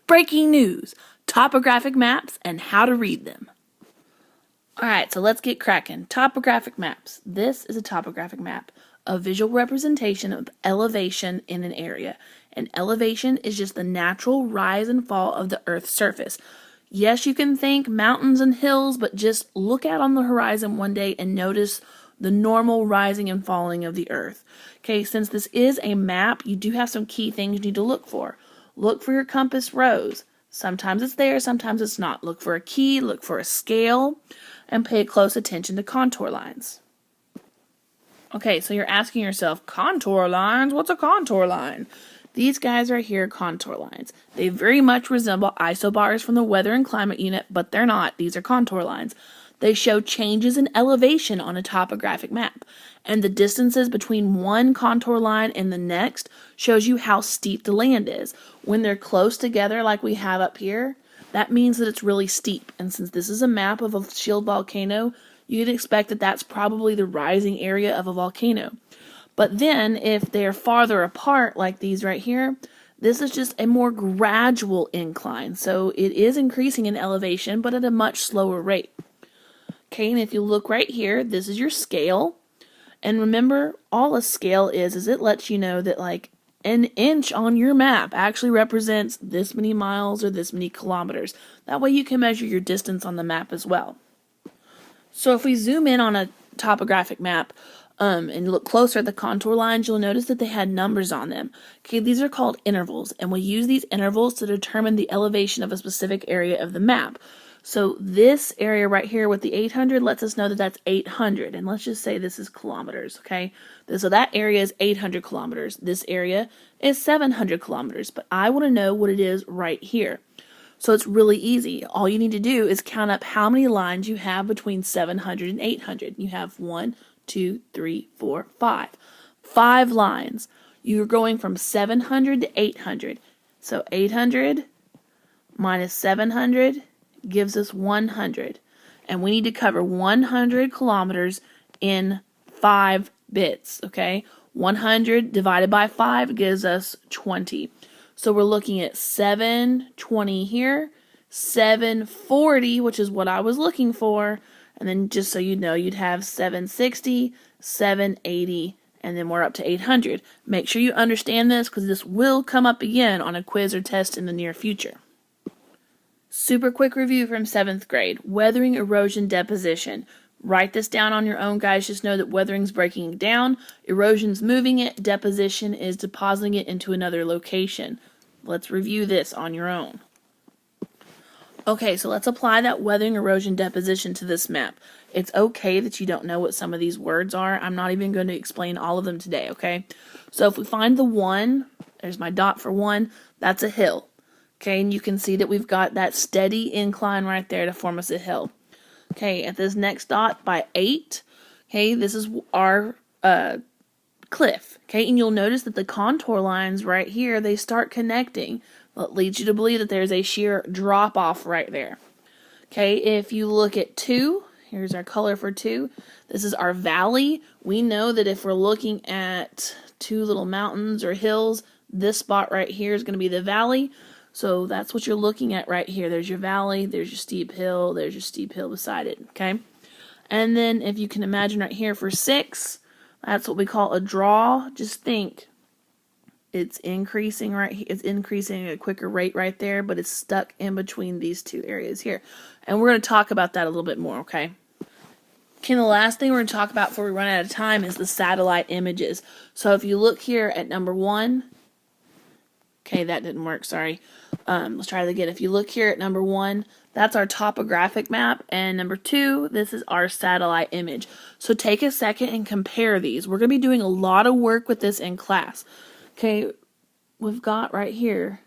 Breaking news, topographic maps and how to read them. Alright, so let's get cracking. Topographic maps. This is a topographic map, a visual representation of elevation in an area. And elevation is just the natural rise and fall of the Earth's surface. Yes, you can think mountains and hills, but just look out on the horizon one day and notice the normal rising and falling of the Earth. Okay, since this is a map, you do have some key things you need to look for. Look for your compass rose. Sometimes it's there, sometimes it's not. Look for a key, look for a scale, and pay close attention to contour lines. Okay, so you're asking yourself, contour lines? What's a contour line? These guys right here are contour lines. They very much resemble isobars from the Weather and Climate Unit, but they're not. These are contour lines. They show changes in elevation on a topographic map, and the distances between one contour line and the next shows you how steep the land is. When they're close together like we have up here, that means that it's really steep, and since this is a map of a shield volcano, you'd expect that that's probably the rising area of a volcano. But then, if they're farther apart, like these right here, this is just a more gradual incline. So it is increasing in elevation, but at a much slower rate. Okay, and if you look right here, this is your scale. And remember, all a scale is it lets you know that like an inch on your map actually represents this many miles or this many kilometers. That way you can measure your distance on the map as well. So if we zoom in on a topographic map, and look closer at the contour lines, you'll notice that they had numbers on them. Okay, these are called intervals, and we use these intervals to determine the elevation of a specific area of the map. So this area right here with the 800 lets us know that that's 800, and let's just say this is kilometers, okay? So that area is 800 kilometers. This area is 700 kilometers, but I want to know what it is right here. So it's really easy. All you need to do is count up how many lines you have between 700 and 800. You have 1, 2, 3, 4, 5. 5 lines. You're going from 700 to 800. So 800 minus 700 gives us 100. And we need to cover 100 kilometers in 5 bits, okay? 100 divided by 5 gives us 20. So we're looking at 720 here, 740, which is what I was looking for. And then just so you know, you'd have 760, 780, and then we're up to 800. Make sure you understand this because this will come up again on a quiz or test in the near future. Super quick review from 7th grade. Weathering, erosion, deposition. Write this down on your own, guys. Just know that weathering's breaking it down, erosion's moving it, deposition is depositing it into another location. Let's review this on your own. Okay, so let's apply that weathering, erosion, deposition to this map. It's okay that you don't know what some of these words are. I'm not even going to explain all of them today, okay? So if we find the 1, there's my dot for 1, that's a hill. Okay, and you can see that we've got that steady incline right there to form us a hill. Okay, at this next dot by 8, okay, this is our cliff. Okay, and you'll notice that the contour lines right here, they start connecting. That leads you to believe that there's a sheer drop-off right there. Okay, if you look at 2, here's our color for 2. This is our valley. We know that if we're looking at 2 little mountains or hills, this spot right here is going to be the valley. So that's what you're looking at right here. There's your valley, there's your steep hill, there's your steep hill beside it, okay? And then if you can imagine right here for 6, that's what we call a draw. Just think, it's increasing right here. It's increasing at a quicker rate right there, but it's stuck in between these 2 areas here. And we're going to talk about that a little bit more, okay? Okay, the last thing we're going to talk about before we run out of time is the satellite images. So if you look here at number 1, okay, that didn't work, sorry. Let's try that again. If you look here at number 1, that's our topographic map, and number 2, this is our satellite image. So take a second and compare these. We're going to be doing a lot of work with this in class. Okay, we've got right here,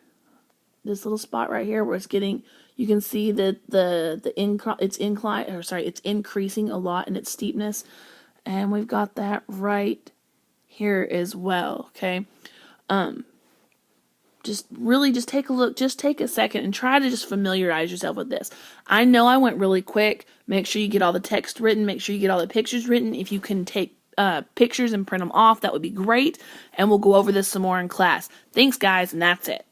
this little spot right here where it's getting, you can see that it's increasing a lot in its steepness, and we've got that right here as well, okay? Just take a look, just take a second and try to just familiarize yourself with this. I know I went really quick. Make sure you get all the text written. Make sure you get all the pictures written. If you can take pictures and print them off, that would be great. And we'll go over this some more in class. Thanks, guys, and that's it.